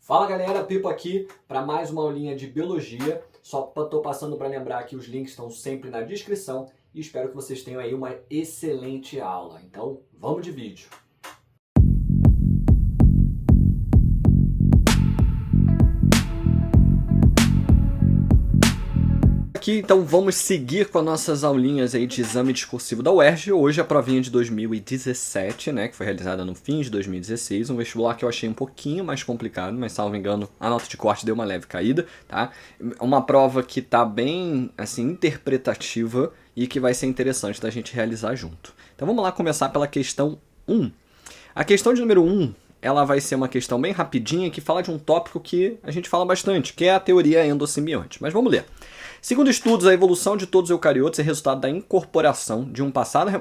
Fala galera, Pipo aqui para mais uma aulinha de biologia. Só estou passando para lembrar que os links estão sempre na descrição e espero que vocês tenham aí uma excelente aula. Então, vamos de vídeo. Aqui, então, vamos seguir com as nossas aulinhas aí de exame discursivo da UERJ. Hoje a provinha de 2017, né, que foi realizada no fim de 2016, um vestibular que eu achei um pouquinho mais complicado, mas salvo engano, a nota de corte deu uma leve caída, tá? Uma prova que tá bem, assim, interpretativa e que vai ser interessante da gente realizar junto. Então vamos lá começar pela questão 1. A questão de número 1, ela vai ser uma questão bem rapidinha que fala de um tópico que a gente fala bastante, que é a teoria endossimbiótica. Mas vamos ler. Segundo estudos, a evolução de todos os eucariotos é resultado da incorporação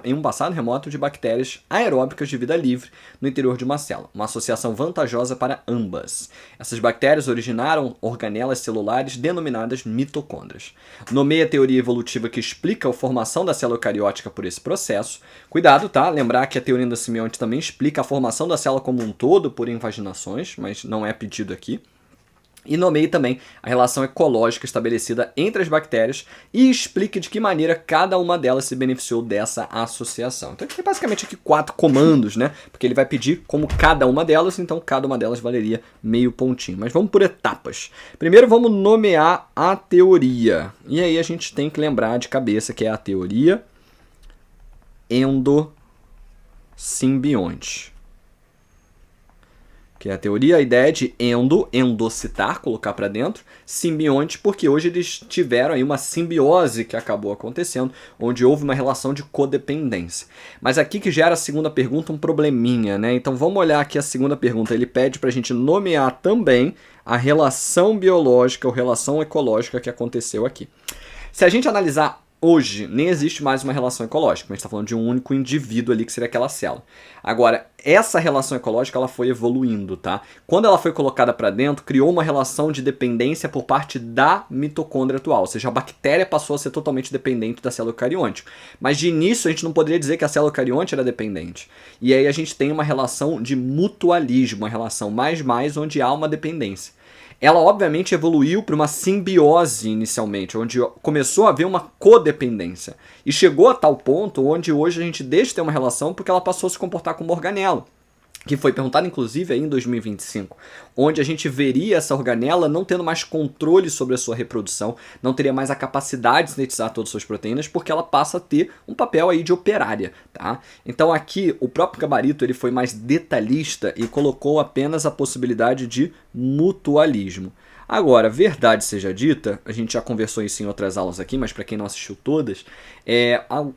em um passado remoto de bactérias aeróbicas de vida livre no interior de uma célula, uma associação vantajosa para ambas. Essas bactérias originaram organelas celulares denominadas mitocôndrias. Nomeia a teoria evolutiva que explica a formação da célula eucariótica por esse processo. Cuidado, tá? Lembrar que a teoria endossimbiótica também explica a formação da célula como um todo por invaginações, mas não é pedido aqui. E nomeie também a relação ecológica estabelecida entre as bactérias e explique de que maneira cada uma delas se beneficiou dessa associação. Então, tem basicamente aqui 4 comandos, né? Porque ele vai pedir como cada uma delas, então cada uma delas valeria meio pontinho. Mas vamos por etapas. Primeiro vamos nomear a teoria. E aí a gente tem que lembrar de cabeça que é a teoria endossimbiótica. Que é a teoria, a ideia de endocitar, colocar para dentro, simbionte, porque hoje eles tiveram aí uma simbiose que acabou acontecendo, onde houve uma relação de codependência. Mas aqui que gera a segunda pergunta um probleminha, né? Então vamos olhar aqui a segunda pergunta. Ele pede para a gente nomear também a relação biológica ou relação ecológica que aconteceu aqui. Se a gente analisar hoje, nem existe mais uma relação ecológica, mas a gente está falando de um único indivíduo ali, que seria aquela célula. Agora, essa relação ecológica ela foi evoluindo, tá? Quando ela foi colocada para dentro, criou uma relação de dependência por parte da mitocôndria atual, ou seja, a bactéria passou a ser totalmente dependente da célula eucariôtica. Mas de início a gente não poderia dizer que a célula eucariôtica era dependente. E aí a gente tem uma relação de mutualismo, uma relação mais onde há uma dependência. Ela obviamente evoluiu para uma simbiose inicialmente, onde começou a haver uma codependência. E chegou a tal ponto onde hoje a gente deixa de ter uma relação porque ela passou a se comportar como organela. Que foi perguntado inclusive aí em 2025, onde a gente veria essa organela não tendo mais controle sobre a sua reprodução, não teria mais a capacidade de sintetizar todas as suas proteínas, porque ela passa a ter um papel aí de operária, tá? Então aqui o próprio gabarito ele foi mais detalhista e colocou apenas a possibilidade de mutualismo. Agora, verdade seja dita, a gente já conversou isso em outras aulas aqui, mas para quem não assistiu todas,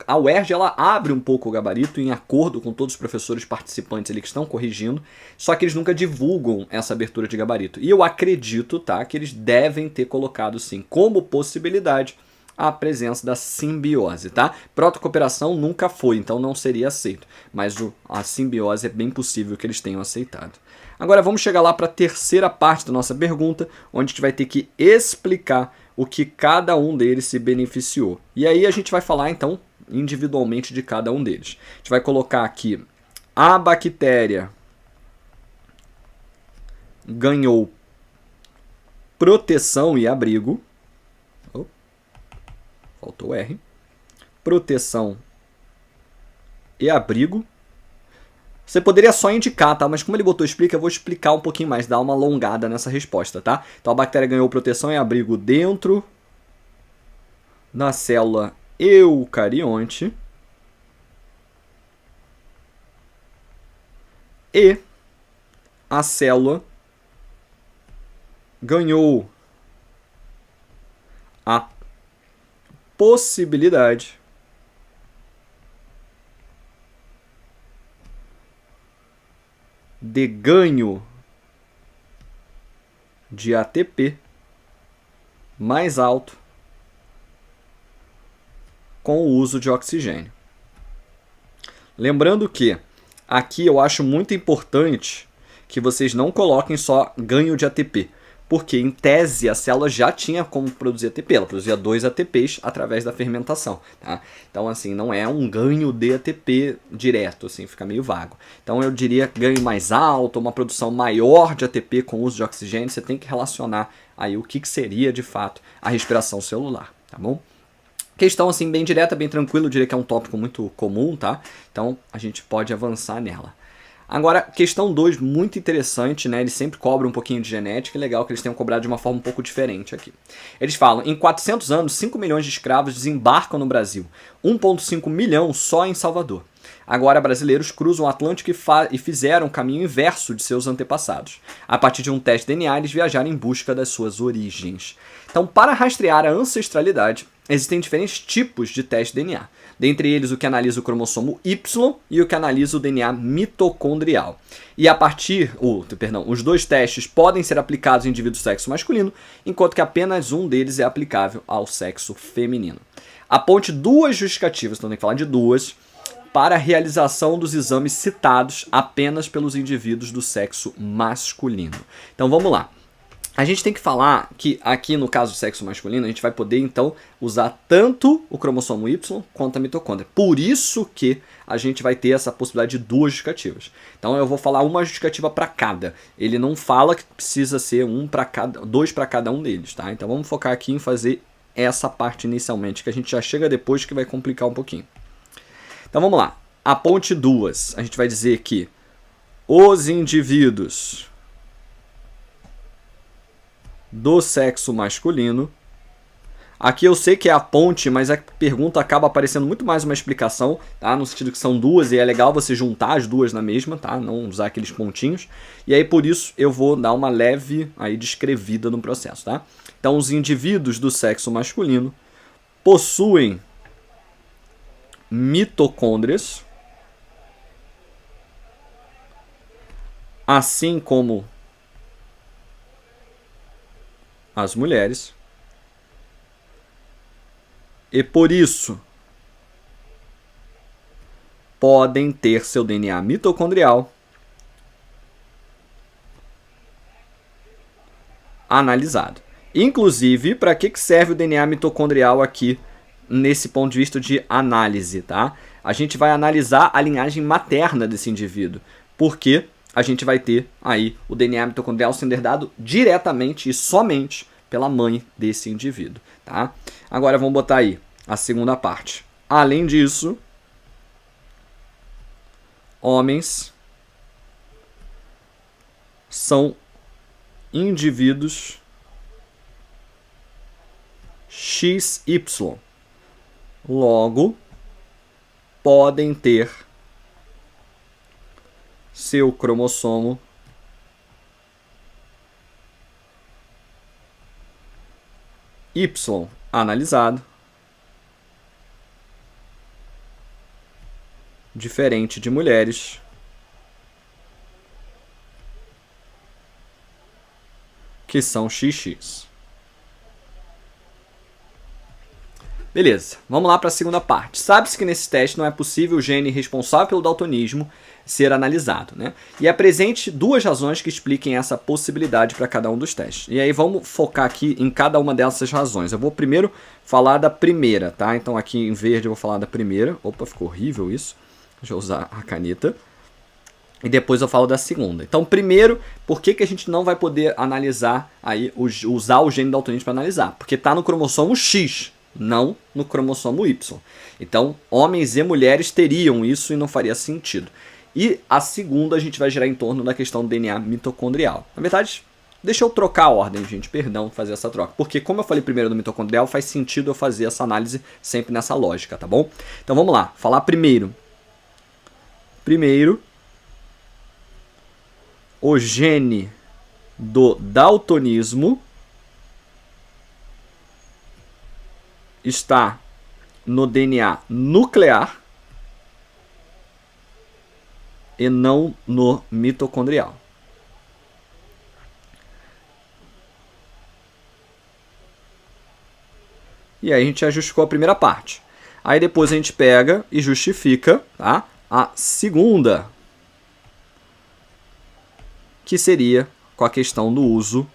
a UERJ ela abre um pouco o gabarito em acordo com todos os professores participantes ali que estão corrigindo, só que eles nunca divulgam essa abertura de gabarito. E eu acredito, tá, que eles devem ter colocado sim como possibilidade a presença da simbiose, tá? Protocooperação nunca foi, então não seria aceito, mas a simbiose é bem possível que eles tenham aceitado. Agora vamos chegar lá para a terceira parte da nossa pergunta, onde a gente vai ter que explicar o que cada um deles se beneficiou. E aí a gente vai falar então individualmente de cada um deles. A gente vai colocar aqui a bactéria ganhou proteção e abrigo. Faltou o R. Proteção e abrigo. Você poderia só indicar, tá? Mas como ele botou explica, eu vou explicar um pouquinho mais, dar uma alongada nessa resposta, tá? Então a bactéria ganhou proteção e abrigo dentro da célula eucarionte e a célula ganhou a possibilidade de ganho de ATP mais alto com o uso de oxigênio. Lembrando que aqui eu acho muito importante que vocês não coloquem só ganho de ATP, porque em tese a célula já tinha como produzir ATP, ela produzia 2 ATPs através da fermentação, tá? Então assim, não é um ganho de ATP direto, assim, fica meio vago. Então eu diria ganho mais alto, uma produção maior de ATP com o uso de oxigênio, você tem que relacionar aí o que seria de fato a respiração celular, tá bom? Questão assim bem direta, bem tranquila, eu diria que é um tópico muito comum, tá? Então a gente pode avançar nela. Agora, questão 2, muito interessante, né? Eles sempre cobram um pouquinho de genética, é legal que eles tenham cobrado de uma forma um pouco diferente aqui. Eles falam, em 400 anos, 5 milhões de escravos desembarcam no Brasil, 1,5 milhão só em Salvador. Agora, brasileiros cruzam o Atlântico e fizeram o caminho inverso de seus antepassados. A partir de um teste de DNA, eles viajaram em busca das suas origens. Então, para rastrear a ancestralidade, existem diferentes tipos de teste de DNA. Dentre eles, o que analisa o cromossomo Y e o que analisa o DNA mitocondrial. E a partir, os dois testes podem ser aplicados em indivíduos do sexo masculino, enquanto que apenas um deles é aplicável ao sexo feminino. Aponte duas justificativas, então tem que falar de duas, para a realização dos exames citados apenas pelos indivíduos do sexo masculino. Então vamos lá. A gente tem que falar que aqui no caso do sexo masculino, a gente vai poder então usar tanto o cromossomo Y quanto a mitocôndria. Por isso que a gente vai ter essa possibilidade de duas justificativas. Então eu vou falar uma justificativa para cada. Ele não fala que precisa ser dois para cada um deles, tá? Então vamos focar aqui em fazer essa parte inicialmente, que a gente já chega depois que vai complicar um pouquinho. Então vamos lá. Aponte duas. A gente vai dizer que os indivíduos do sexo masculino. Aqui eu sei que é a ponte, mas a pergunta acaba aparecendo muito mais uma explicação, tá? No sentido que são duas e é legal você juntar as duas na mesma, tá? Não usar aqueles pontinhos. E aí por isso eu vou dar uma leve aí descrevida no processo, tá? Então os indivíduos do sexo masculino possuem mitocôndrias, assim como as mulheres, e por isso podem ter seu DNA mitocondrial analisado. Inclusive, para que serve o DNA mitocondrial aqui nesse ponto de vista de análise, tá? A gente vai analisar a linhagem materna desse indivíduo, porque a gente vai ter aí o DNA mitocondrial sendo herdado diretamente e somente pela mãe desse indivíduo, tá? Agora vamos botar aí a segunda parte. Além disso, homens são indivíduos XY. Logo, podem ter seu cromossomo Y analisado, diferente de mulheres que são XX. Beleza, vamos lá para a segunda parte. Sabe-se que nesse teste não é possível o gene responsável pelo daltonismo ser analisado, né? E apresente duas razões que expliquem essa possibilidade para cada um dos testes. E aí vamos focar aqui em cada uma dessas razões. Eu vou primeiro falar da primeira, tá? Então aqui em verde eu vou falar da primeira. Opa, ficou horrível isso. Deixa eu usar a caneta. E depois eu falo da segunda. Então, primeiro, por que a gente não vai poder analisar aí, usar o gene daltonismo para analisar? Porque está no cromossomo X, não no cromossomo Y. Então, homens e mulheres teriam isso e não faria sentido. E a segunda a gente vai girar em torno da questão do DNA mitocondrial. Na verdade, deixa eu trocar a ordem, gente, perdão, fazer essa troca. Porque como eu falei primeiro do mitocondrial, faz sentido eu fazer essa análise sempre nessa lógica, tá bom? Então vamos lá, falar primeiro. Primeiro, o gene do daltonismo está no DNA nuclear e não no mitocondrial. E aí a gente já justificou a primeira parte. Aí depois a gente pega e justifica, tá, a segunda, que seria com a questão do uso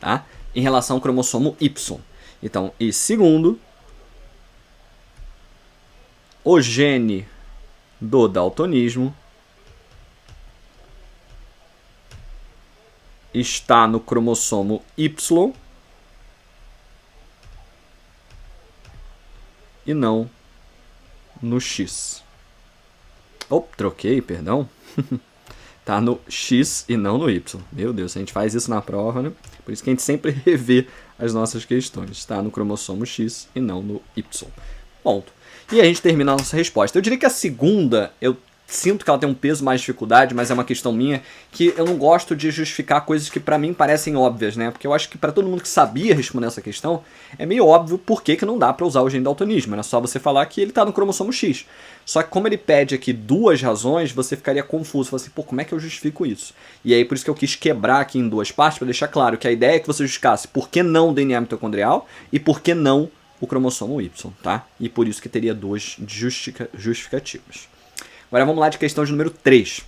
tá? Em relação ao cromossomo Y. Então, e segundo, o gene do daltonismo está no cromossomo Y e não no X. Troquei, perdão. Tá no X e não no Y. Meu Deus, a gente faz isso na prova, né? Por isso que a gente sempre revê as nossas questões. Está no cromossomo X e não no Y. Ponto. E a gente termina a nossa resposta. Eu diria que a segunda, eu sinto que ela tem um peso mais dificuldade, mas é uma questão minha que eu não gosto de justificar coisas que pra mim parecem óbvias, né? Porque eu acho que pra todo mundo que sabia responder essa questão, é meio óbvio por que não dá pra usar o gene daltonismo. Era só você falar que ele tá no cromossomo X. Só que como ele pede aqui duas razões, você ficaria confuso. Fala assim, pô, como é que eu justifico isso? E aí por isso que eu quis quebrar aqui em duas partes pra deixar claro que a ideia é que você justificasse por que não o DNA mitocondrial e por que não o cromossomo Y, tá? E por isso que teria duas justificativas. Agora vamos lá de questão de número 3.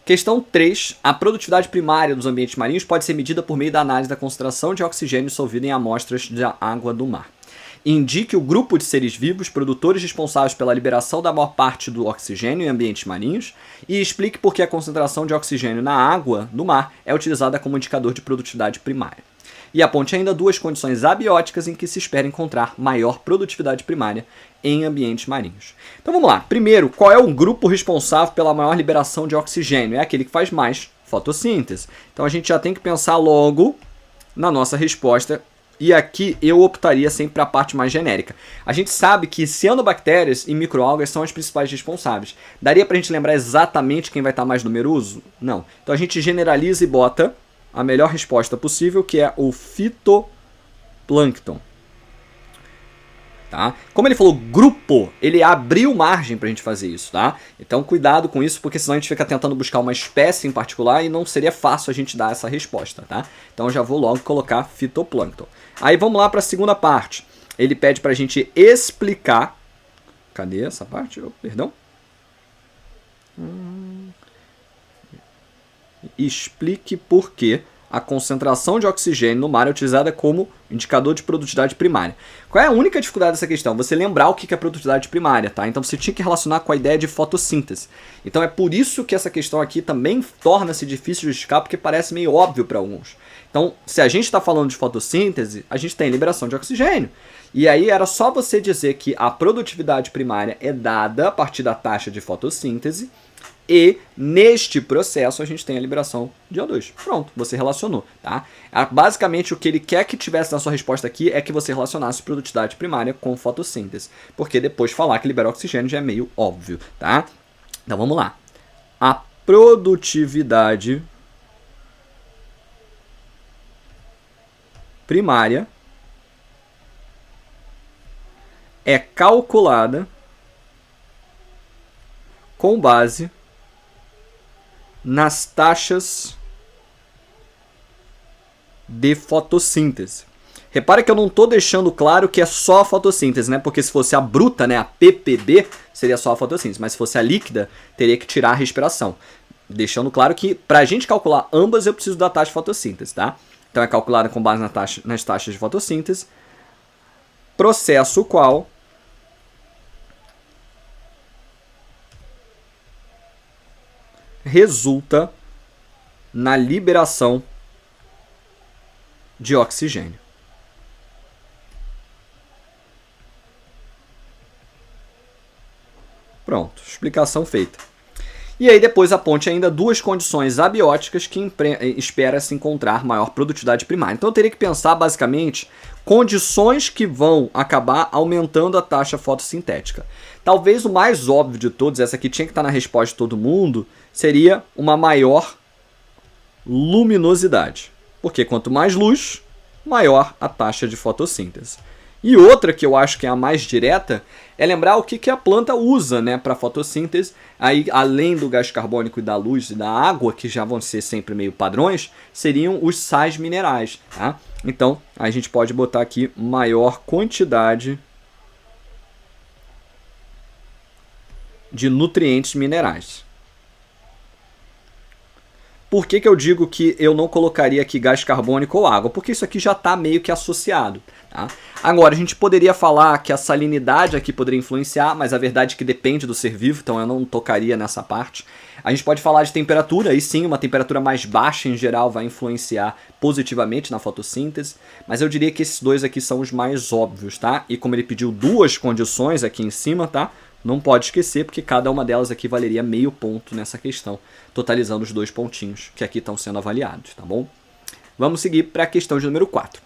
Questão 3. A produtividade primária dos ambientes marinhos pode ser medida por meio da análise da concentração de oxigênio solvido em amostras da água do mar. Indique o grupo de seres vivos produtores responsáveis pela liberação da maior parte do oxigênio em ambientes marinhos e explique por que a concentração de oxigênio na água do mar é utilizada como indicador de produtividade primária. E aponte ainda duas condições abióticas em que se espera encontrar maior produtividade primária em ambientes marinhos. Então vamos lá. Primeiro, qual é o grupo responsável pela maior liberação de oxigênio? É aquele que faz mais fotossíntese. Então a gente já tem que pensar logo na nossa resposta. E aqui eu optaria sempre a parte mais genérica. A gente sabe que cianobactérias e microalgas são as principais responsáveis. Daria pra gente lembrar exatamente quem vai estar mais numeroso? Não. Então a gente generaliza e bota a melhor resposta possível, que é o fitoplâncton. Tá? Como ele falou grupo, ele abriu margem pra gente fazer isso, tá? Então cuidado com isso, porque senão a gente fica tentando buscar uma espécie em particular e não seria fácil a gente dar essa resposta, tá? Então eu já vou logo colocar fitoplâncton. Aí vamos lá para a segunda parte. Ele pede pra gente explicar... Cadê essa parte? Perdão. Explique por que a concentração de oxigênio no mar é utilizada como indicador de produtividade primária. Qual é a única dificuldade dessa questão? Você lembrar o que é produtividade primária, tá? Então você tinha que relacionar com a ideia de fotossíntese. Então é por isso que essa questão aqui também torna-se difícil de justificar, porque parece meio óbvio para alguns. Então, se a gente está falando de fotossíntese, a gente tem liberação de oxigênio. E aí era só você dizer que a produtividade primária é dada a partir da taxa de fotossíntese, e neste processo a gente tem a liberação de O2. Pronto, você relacionou, tá? Basicamente o que ele quer que tivesse na sua resposta aqui é que você relacionasse produtividade primária com fotossíntese, porque depois falar que libera oxigênio já é meio óbvio, tá? Então vamos lá. A produtividade primária é calculada com base nas taxas de fotossíntese. Repara que eu não estou deixando claro que é só a fotossíntese, né? Porque se fosse a bruta, né, a ppb, seria só a fotossíntese. Mas se fosse a líquida, teria que tirar a respiração. Deixando claro que, para a gente calcular ambas, eu preciso da taxa de fotossíntese, tá? Então é calculada com base nas taxas de fotossíntese. Processo o qual resulta na liberação de oxigênio. Pronto, explicação feita. E aí depois aponte ainda duas condições abióticas que espera-se encontrar maior produtividade primária. Então eu teria que pensar basicamente condições que vão acabar aumentando a taxa fotossintética. Talvez o mais óbvio de todos, essa aqui tinha que estar na resposta de todo mundo, seria uma maior luminosidade. Porque quanto mais luz, maior a taxa de fotossíntese. E outra que eu acho que é a mais direta é lembrar o que a planta usa, né, para fotossíntese. Aí, além do gás carbônico e da luz e da água, que já vão ser sempre meio padrões, seriam os sais minerais. Tá? Então, a gente pode botar aqui maior quantidade de nutrientes minerais. por que eu digo que eu não colocaria aqui gás carbônico ou água? Porque isso aqui já está meio que associado. Tá? Agora, a gente poderia falar que a salinidade aqui poderia influenciar, mas a verdade é que depende do ser vivo, então eu não tocaria nessa parte. A gente pode falar de temperatura, aí sim, uma temperatura mais baixa em geral vai influenciar positivamente na fotossíntese, mas eu diria que esses dois aqui são os mais óbvios, tá? E como ele pediu duas condições aqui em cima, tá? Não pode esquecer, porque cada uma delas aqui valeria meio ponto nessa questão, totalizando os 2 pontinhos que aqui estão sendo avaliados, tá bom? Vamos seguir para a questão de número 4.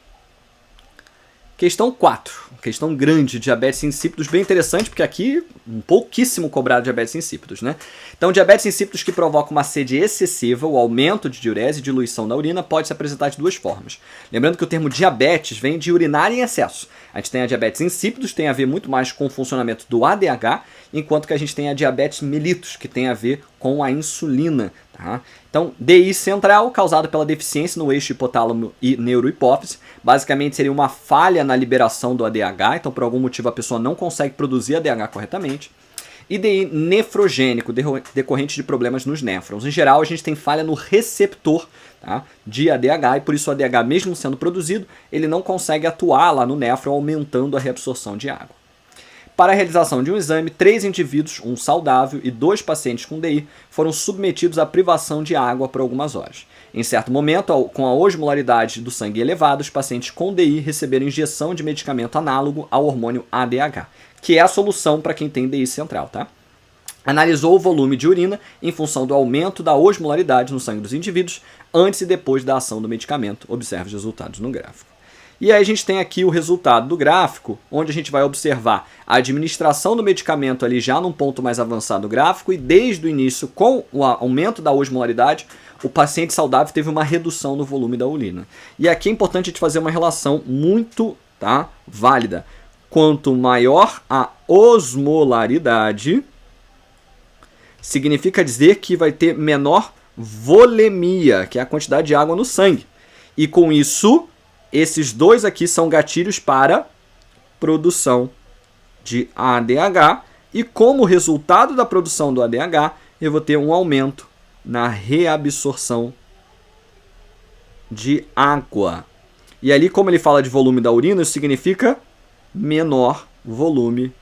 Questão 4, questão grande, diabetes insípidos, bem interessante, porque aqui um pouquíssimo cobrado diabetes insípidos, né? Então, diabetes insípidos que provoca uma sede excessiva, o aumento de diurese e diluição da urina pode se apresentar de duas formas. Lembrando que o termo diabetes vem de urinar em excesso. A gente tem a diabetes insípidos, tem a ver muito mais com o funcionamento do ADH, enquanto que a gente tem a diabetes mellitus, que tem a ver com a insulina. Tá? Então, DI central, causado pela deficiência no eixo hipotálamo e neurohipófise, basicamente seria uma falha na liberação do ADH, então por algum motivo a pessoa não consegue produzir ADH corretamente. E DI nefrogênico, decorrente de problemas nos néfrons. Em geral, a gente tem falha no receptor, tá, de ADH, e por isso o ADH, mesmo sendo produzido, ele não consegue atuar lá no néfron, aumentando a reabsorção de água. Para a realização de um exame, 3 indivíduos, um saudável e 2 pacientes com DI, foram submetidos à privação de água por algumas horas. Em certo momento, com a osmolaridade do sangue elevada, os pacientes com DI receberam injeção de medicamento análogo ao hormônio ADH, que é a solução para quem tem DI central, tá? Analisou o volume de urina em função do aumento da osmolaridade no sangue dos indivíduos antes e depois da ação do medicamento. Observe os resultados no gráfico. E aí a gente tem aqui o resultado do gráfico, onde a gente vai observar a administração do medicamento ali já num ponto mais avançado do gráfico, e desde o início, com o aumento da osmolaridade, o paciente saudável teve uma redução no volume da urina. E aqui é importante a gente fazer uma relação muito, tá, válida. Quanto maior a osmolaridade, significa dizer que vai ter menor volemia, que é a quantidade de água no sangue. E com isso, esses dois aqui são gatilhos para produção de ADH. E como resultado da produção do ADH, eu vou ter um aumento na reabsorção de água. E ali, como ele fala de volume da urina, isso significa menor volume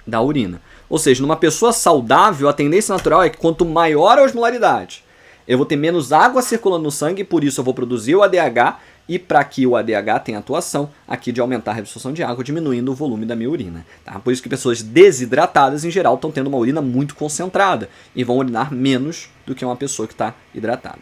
da urina. Ou seja, numa pessoa saudável, a tendência natural é que quanto maior a osmolaridade, eu vou ter menos água circulando no sangue, e por isso eu vou produzir o ADH, e para que o ADH tenha atuação aqui de aumentar a reabsorção de água, diminuindo o volume da minha urina. Tá? Por isso que pessoas desidratadas, em geral, estão tendo uma urina muito concentrada e vão urinar menos do que uma pessoa que está hidratada.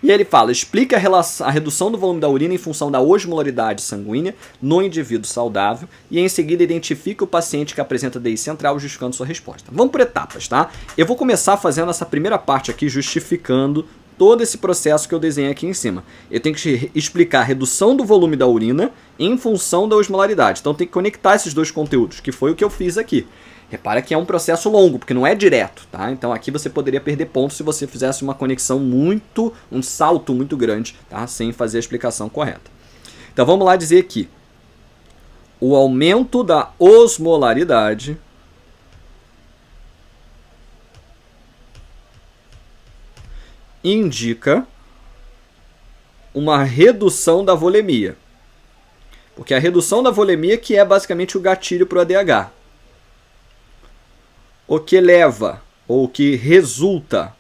E aí ele fala, explica a redução do volume da urina em função da osmolaridade sanguínea no indivíduo saudável, e em seguida identifica o paciente que apresenta DI central, justificando sua resposta. Vamos por etapas, tá? Eu vou começar fazendo essa primeira parte aqui, justificando todo esse processo que eu desenhei aqui em cima. Eu tenho que explicar a redução do volume da urina em função da osmolaridade. Então tem que conectar esses dois conteúdos, que foi o que eu fiz aqui. Repara que é um processo longo, porque não é direto, tá? Então aqui você poderia perder pontos se você fizesse uma conexão um salto muito grande, tá? Sem fazer a explicação correta. Então vamos lá dizer aqui. O aumento da osmolaridade indica uma redução da volemia. Porque a redução da volemia que é basicamente o gatilho para o ADH. O que leva, ou que resulta,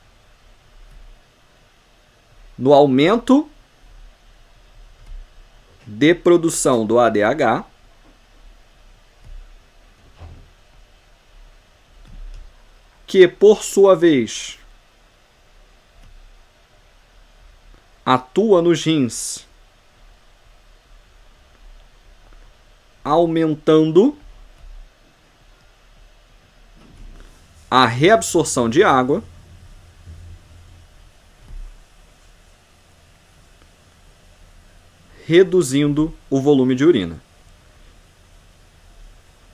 no aumento de produção do ADH, que por sua vez atua nos rins, aumentando a reabsorção de água, reduzindo o volume de urina.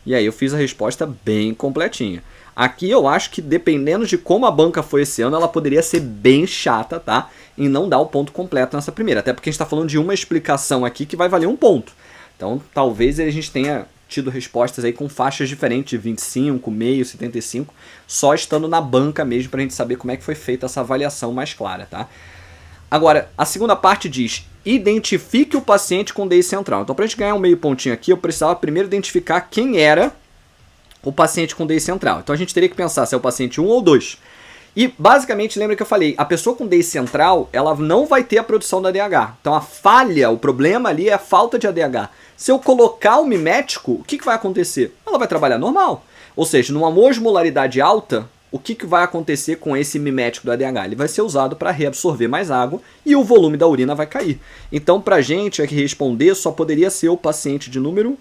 E aí eu fiz a resposta bem completinha. Aqui eu acho que, dependendo de como a banca foi esse ano, ela poderia ser bem chata, tá? E não dar o ponto completo nessa primeira. Até porque a gente está falando de uma explicação aqui que vai valer um ponto. Então talvez a gente tenha tido respostas aí com faixas diferentes, de 25, meio, 75, só estando na banca mesmo para a gente saber como é que foi feita essa avaliação mais clara, tá? Agora, a segunda parte diz, identifique o paciente com DI central. Então, para a gente ganhar um meio pontinho aqui, eu precisava primeiro identificar quem era o paciente com DI central. Então, a gente teria que pensar se é o paciente 1 ou 2. E, basicamente, lembra que eu falei, a pessoa com DI central, ela não vai ter a produção da ADH. Então, a falha, o problema ali é a falta de ADH. Se eu colocar o mimético, o que vai acontecer? Ela vai trabalhar normal. Ou seja, numa osmolaridade alta, o que vai acontecer com esse mimético do ADH? Ele vai ser usado para reabsorver mais água e o volume da urina vai cair. Então, para a gente aqui responder, só poderia ser o paciente de número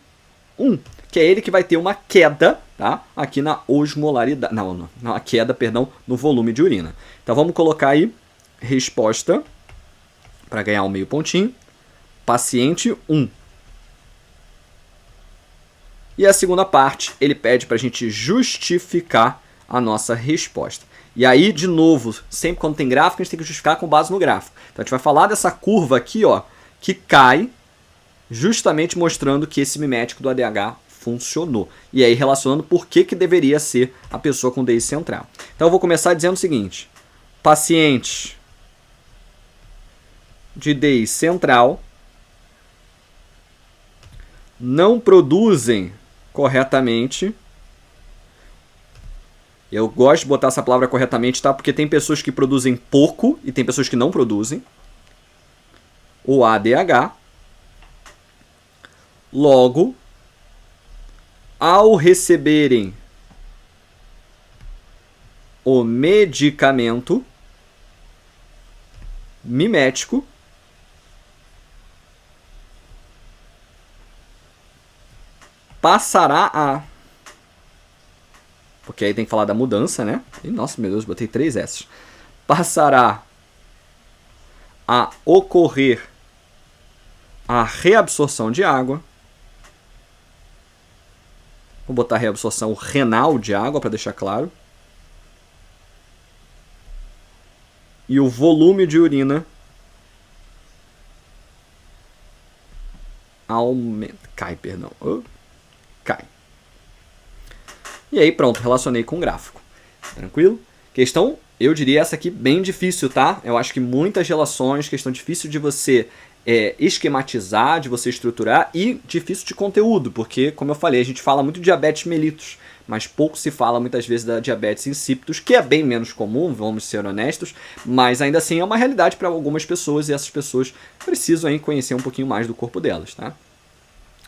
1, que é ele que vai ter uma queda, tá? Aqui na osmolaridade, não, a queda, perdão, no volume de urina. Então, vamos colocar aí resposta, para ganhar um meio pontinho, paciente 1. E a segunda parte, ele pede para a gente justificar a nossa resposta. E aí, de novo, sempre quando tem gráfico, a gente tem que justificar com base no gráfico. Então, a gente vai falar dessa curva aqui, ó, que cai, justamente mostrando que esse mimético do ADH funcionou. E aí, relacionando por que deveria ser a pessoa com DI central. Então, eu vou começar dizendo o seguinte. Pacientes de DI central não produzem corretamente. Eu gosto de botar essa palavra corretamente, tá? Porque tem pessoas que produzem pouco e tem pessoas que não produzem o ADH. Logo, ao receberem o medicamento mimético, passará a... Porque aí tem que falar da mudança, né? E, nossa, meu Deus, botei 3 S. Passará a ocorrer a reabsorção de água. Vou botar reabsorção renal de água para deixar claro. E o volume de urina aumenta. Cai, perdão. Cai. E aí pronto, relacionei com o gráfico. Tranquilo? Questão, eu diria essa aqui bem difícil, tá? Eu acho que muitas relações, questão difícil de você esquematizar, de você estruturar e difícil de conteúdo, porque, como eu falei, a gente fala muito de diabetes mellitus, mas pouco se fala muitas vezes da diabetes insípidos, que é bem menos comum, vamos ser honestos, mas ainda assim é uma realidade para algumas pessoas e essas pessoas precisam aí conhecer um pouquinho mais do corpo delas, tá?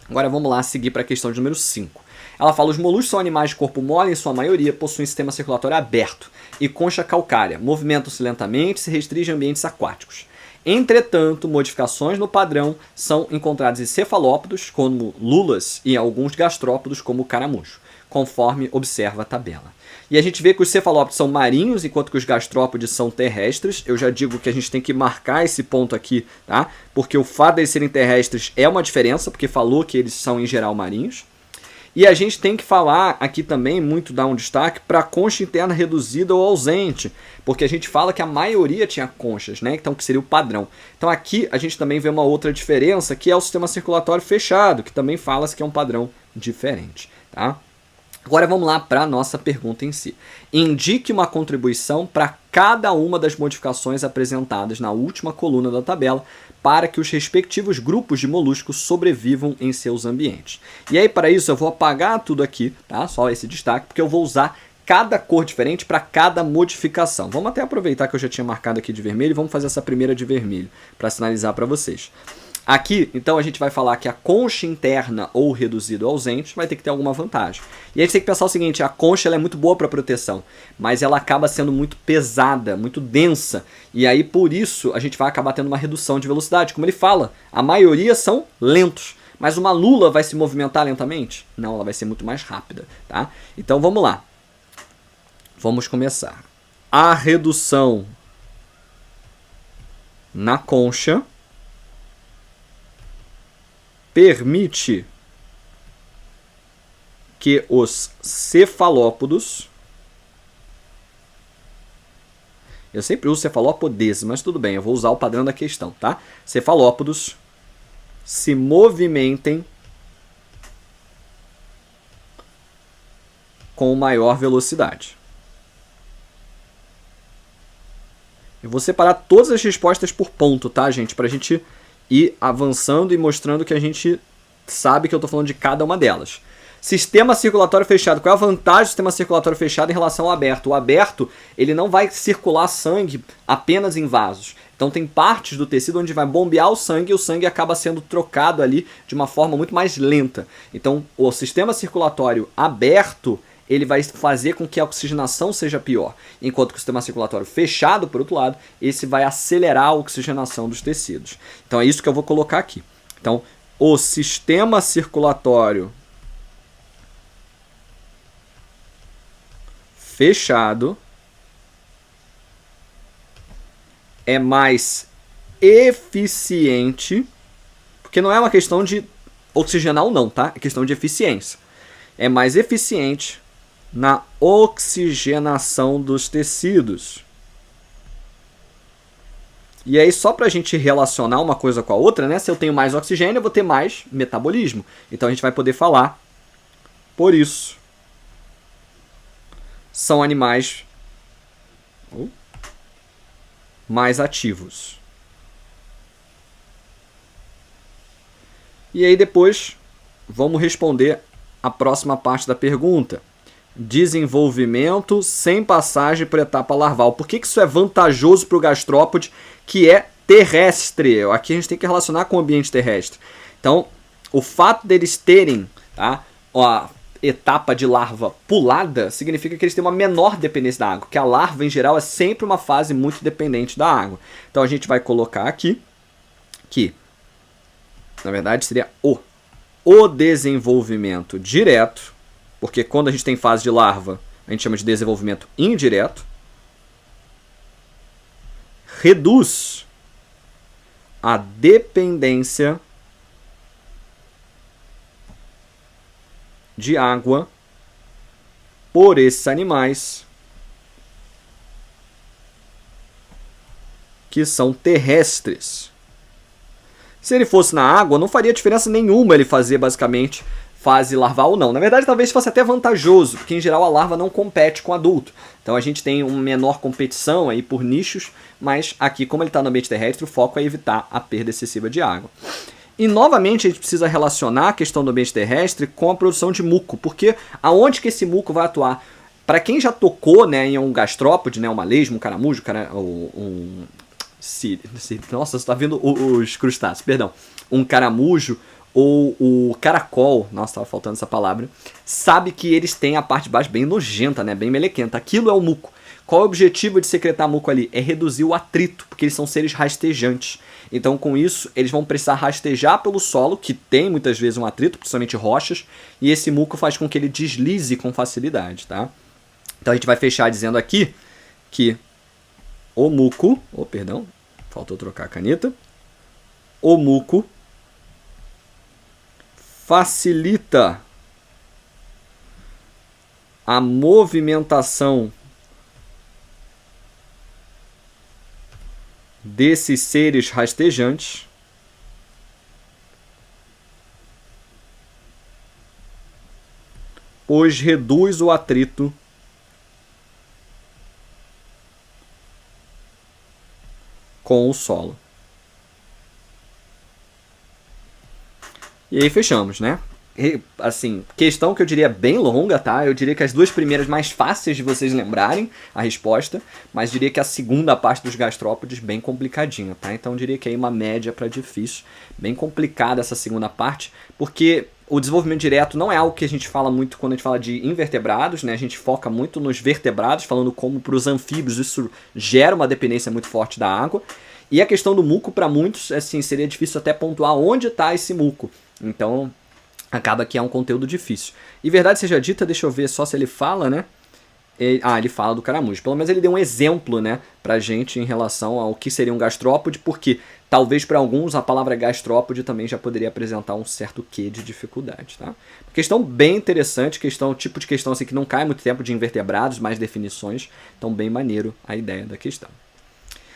Agora vamos lá seguir para a questão de número 5. Ela fala, os moluscos são animais de corpo mole, em sua maioria possuem sistema circulatório aberto e concha calcária, movimentam-se lentamente e se restringem a ambientes aquáticos. Entretanto, modificações no padrão são encontradas em cefalópodos, como lulas, e em alguns gastrópodos, como o caramujo, conforme observa a tabela. E a gente vê que os cefalópodes são marinhos, enquanto que os gastrópodes são terrestres. Eu já digo que a gente tem que marcar esse ponto aqui, tá? Porque o fato de eles serem terrestres é uma diferença, porque falou que eles são, em geral, marinhos. E a gente tem que falar aqui também, muito dar um destaque, para a concha interna reduzida ou ausente, porque a gente fala que a maioria tinha conchas, né? Então, que seria o padrão. Então, aqui a gente também vê uma outra diferença, que é o sistema circulatório fechado, que também fala-se que é um padrão diferente, tá? Agora vamos lá para a nossa pergunta em si. Indique uma contribuição para cada uma das modificações apresentadas na última coluna da tabela para que os respectivos grupos de moluscos sobrevivam em seus ambientes. E aí, para isso, eu vou apagar tudo aqui, tá? Só esse destaque, porque eu vou usar cada cor diferente para cada modificação. Vamos até aproveitar que eu já tinha marcado aqui de vermelho e vamos fazer essa primeira de vermelho para sinalizar para vocês. Aqui, então, a gente vai falar que a concha interna ou reduzido ausente vai ter que ter alguma vantagem. E a gente tem que pensar o seguinte, a concha ela é muito boa para proteção, mas ela acaba sendo muito pesada, muito densa. E aí, por isso, a gente vai acabar tendo uma redução de velocidade. Como ele fala, a maioria são lentos. Mas uma lula vai se movimentar lentamente? Não, ela vai ser muito mais rápida, tá? Então, vamos lá. Vamos começar. A redução na concha permite que os cefalópodos, eu sempre uso cefalópodes, mas tudo bem, eu vou usar o padrão da questão, tá? Cefalópodos se movimentem com maior velocidade. Eu vou separar todas as respostas por ponto, tá, gente? Para a gente ir avançando e mostrando que a gente sabe que eu estou falando de cada uma delas. Sistema circulatório fechado. Qual é a vantagem do sistema circulatório fechado em relação ao aberto? O aberto, ele não vai circular sangue apenas em vasos. Então tem partes do tecido onde vai bombear o sangue e o sangue acaba sendo trocado ali de uma forma muito mais lenta. Então o sistema circulatório aberto, ele vai fazer com que a oxigenação seja pior. Enquanto que o sistema circulatório fechado, por outro lado, esse vai acelerar a oxigenação dos tecidos. Então é isso que eu vou colocar aqui. Então, o sistema circulatório fechado é mais eficiente, porque não é uma questão de oxigenar ou não, tá? É questão de eficiência. É mais eficiente na oxigenação dos tecidos. E aí, só para a gente relacionar uma coisa com a outra, né? Se eu tenho mais oxigênio, eu vou ter mais metabolismo. Então a gente vai poder falar, por isso, são animais mais ativos. E aí depois vamos responder a próxima parte da pergunta. Desenvolvimento sem passagem por etapa larval. Por que isso é vantajoso para o gastrópode que é terrestre? Aqui a gente tem que relacionar com o ambiente terrestre. Então, o fato deles terem, tá, a etapa de larva pulada significa que eles têm uma menor dependência da água, que a larva em geral é sempre uma fase muito dependente da água. Então a gente vai colocar aqui que, na verdade, seria o desenvolvimento direto, porque quando a gente tem fase de larva, a gente chama de desenvolvimento indireto, reduz a dependência de água por esses animais que são terrestres. Se ele fosse na água, não faria diferença nenhuma ele fazer basicamente fase larval ou não. Na verdade, talvez fosse até vantajoso, porque em geral a larva não compete com o adulto. Então a gente tem uma menor competição aí por nichos, mas aqui, como ele está no ambiente terrestre, o foco é evitar a perda excessiva de água. E novamente a gente precisa relacionar a questão do ambiente terrestre com a produção de muco, porque aonde que esse muco vai atuar? Para quem já tocou, né, em um gastrópode, né, uma lesma, um caramujo, nossa, você está vendo os crustáceos, perdão. Um caramujo ou o caracol, nossa, estava faltando essa palavra, sabe que eles têm a parte de baixo bem nojenta, né, bem melequenta. Aquilo é o muco. Qual é o objetivo de secretar muco ali? É reduzir o atrito, porque eles são seres rastejantes. Então, com isso, eles vão precisar rastejar pelo solo, que tem muitas vezes um atrito, principalmente rochas, e esse muco faz com que ele deslize com facilidade, tá? Então, a gente vai fechar dizendo aqui que o muco... perdão, faltou trocar a caneta. O muco facilita a movimentação desses seres rastejantes pois reduz o atrito com o solo. E aí fechamos, né? Assim, questão que eu diria bem longa, tá? Eu diria que as duas primeiras mais fáceis de vocês lembrarem a resposta, mas diria que a segunda parte dos gastrópodes bem complicadinha, tá? Então eu diria que aí uma média para difícil, bem complicada essa segunda parte, porque o desenvolvimento direto não é algo que a gente fala muito quando a gente fala de invertebrados, né? A gente foca muito nos vertebrados, falando como para os anfíbios isso gera uma dependência muito forte da água. E a questão do muco, para muitos, assim, seria difícil até pontuar onde está esse muco. Então, acaba que é um conteúdo difícil. E verdade seja dita, deixa eu ver só se ele fala, né? Ele fala do caramujo. Pelo menos ele deu um exemplo, né, pra gente em relação ao que seria um gastrópode, porque talvez para alguns a palavra gastrópode também já poderia apresentar um certo quê de dificuldade, tá? Questão bem interessante, tipo de questão assim que não cai muito tempo de invertebrados, mais definições, então bem maneiro a ideia da questão.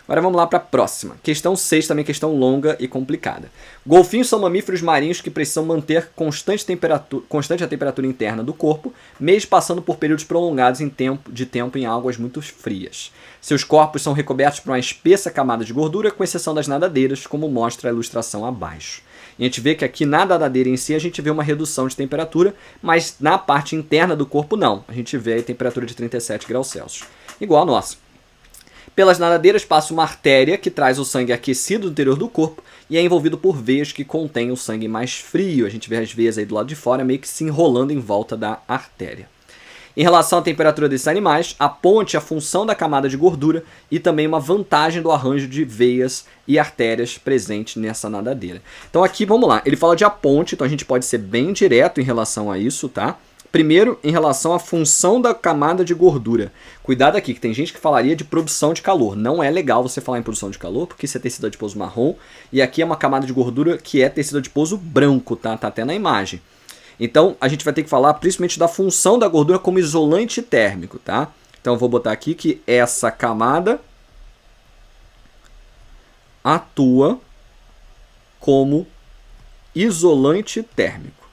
Agora vamos lá para a próxima. Questão 6, também questão longa e complicada. Golfinhos são mamíferos marinhos que precisam manter constante a temperatura interna do corpo, mesmo passando por períodos prolongados de tempo em águas muito frias. Seus corpos são recobertos por uma espessa camada de gordura, com exceção das nadadeiras, como mostra a ilustração abaixo. E a gente vê que aqui na nadadeira em si a gente vê uma redução de temperatura, mas na parte interna do corpo não. A gente vê a temperatura de 37 graus Celsius, igual a nossa. Pelas nadadeiras passa uma artéria que traz o sangue aquecido do interior do corpo e é envolvido por veias que contêm o sangue mais frio. A gente vê as veias aí do lado de fora meio que se enrolando em volta da artéria. Em relação à temperatura desses animais, a ponte é a função da camada de gordura e também uma vantagem do arranjo de veias e artérias presentes nessa nadadeira. Então aqui, vamos lá, ele fala de a ponte, então a gente pode ser bem direto em relação a isso, tá? Primeiro, em relação à função da camada de gordura. Cuidado aqui, que tem gente que falaria de produção de calor. Não é legal você falar em produção de calor, porque isso é tecido adiposo marrom. E aqui é uma camada de gordura que é tecido adiposo branco, tá? Tá até na imagem. Então, a gente vai ter que falar principalmente da função da gordura como isolante térmico, tá? Então, eu vou botar aqui que essa camada atua como isolante térmico.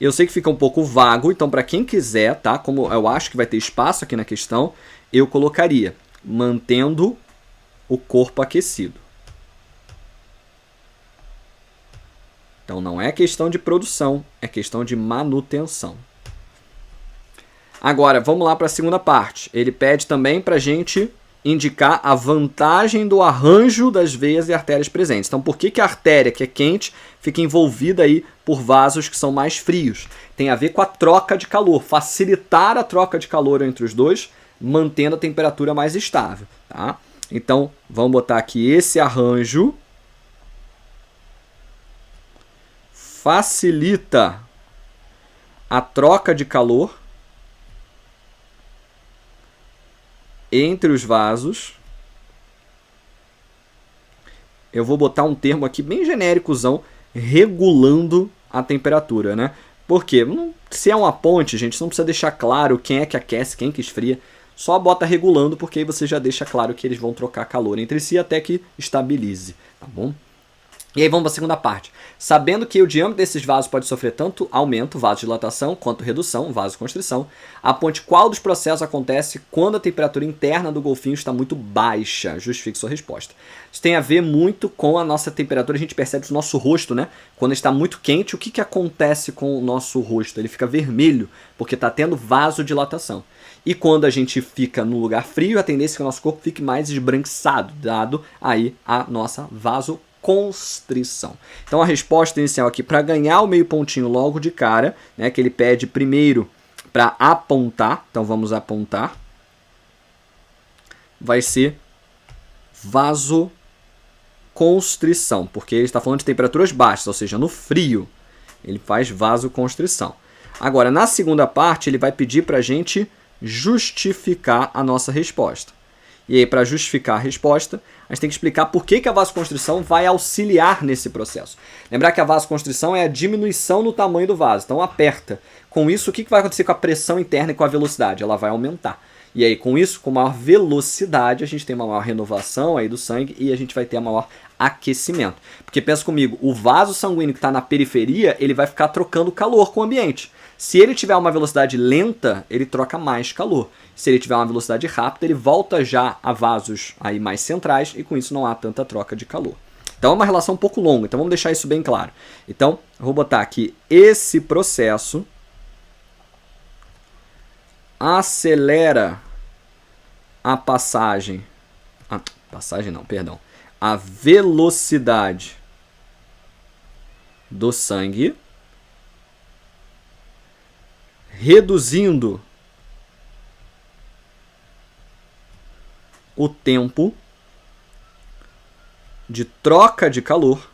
Eu sei que fica um pouco vago, então para quem quiser, tá? Como eu acho que vai ter espaço aqui na questão, eu colocaria mantendo o corpo aquecido. Então não é questão de produção, é questão de manutenção. Agora, vamos lá para a segunda parte. Ele pede também para a gente indicar a vantagem do arranjo das veias e artérias presentes. Então, por que a artéria, que é quente, fica envolvida aí por vasos que são mais frios? Tem a ver com a troca de calor, facilitar a troca de calor entre os dois, mantendo a temperatura mais estável, tá? Então, vamos botar aqui esse arranjo facilita a troca de calor entre os vasos. Eu vou botar um termo aqui bem genéricozão, regulando a temperatura, né? Porque se é uma ponte, gente, não precisa deixar claro quem é que aquece, quem que esfria. Só bota regulando, porque aí você já deixa claro que eles vão trocar calor entre si até que estabilize, tá bom? E aí vamos para a segunda parte. Sabendo que o diâmetro desses vasos pode sofrer tanto aumento, vasodilatação, quanto redução, vasoconstrição, aponte qual dos processos acontece quando a temperatura interna do golfinho está muito baixa. Justifique sua resposta. Isso tem a ver muito com a nossa temperatura, a gente percebe o nosso rosto, né? Quando está muito quente, o que acontece com o nosso rosto? Ele fica vermelho, porque está tendo vasodilatação. E quando a gente fica no lugar frio, a tendência é que o nosso corpo fique mais esbranquiçado, dado aí a nossa vasoconstrição. Então a resposta inicial aqui, para ganhar o meio pontinho logo de cara, né, que ele pede primeiro para apontar, então vamos apontar, vai ser vasoconstrição, porque ele está falando de temperaturas baixas, ou seja, no frio, ele faz vasoconstrição. Agora, na segunda parte, ele vai pedir para a gente justificar a nossa resposta. E aí, para justificar a resposta, a gente tem que explicar por que a vasoconstrição vai auxiliar nesse processo. Lembrar que a vasoconstrição é a diminuição no tamanho do vaso, então aperta. Com isso, o que vai acontecer com a pressão interna e com a velocidade? Ela vai aumentar. E aí, com isso, com maior velocidade, a gente tem uma maior renovação aí do sangue e a gente vai ter a maior aquecimento. Porque pensa comigo, o vaso sanguíneo que está na periferia, ele vai ficar trocando calor com o ambiente. Se ele tiver uma velocidade lenta, ele troca mais calor. Se ele tiver uma velocidade rápida, ele volta já a vasos aí mais centrais e com isso não há tanta troca de calor. Então é uma relação um pouco longa, então vamos deixar isso bem claro. Então, eu vou botar aqui esse processo acelera a passagem... a velocidade do sangue, reduzindo o tempo de troca de calor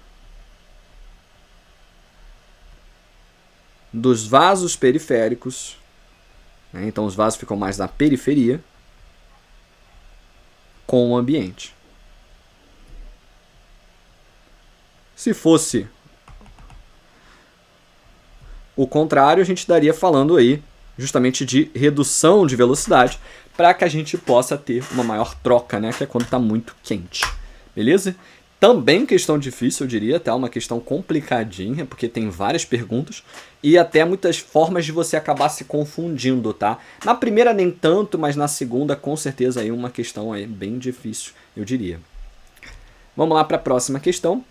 dos vasos periféricos, né? Então os vasos ficam mais na periferia, com o ambiente. Se fosse o contrário, a gente estaria falando aí justamente de redução de velocidade, para que a gente possa ter uma maior troca, né? Que é quando está muito quente. Beleza? Também questão difícil, eu diria, até uma questão complicadinha, porque tem várias perguntas e até muitas formas de você acabar se confundindo, tá? Na primeira nem tanto, mas na segunda com certeza aí uma questão aí bem difícil, eu diria. Vamos lá para a próxima questão.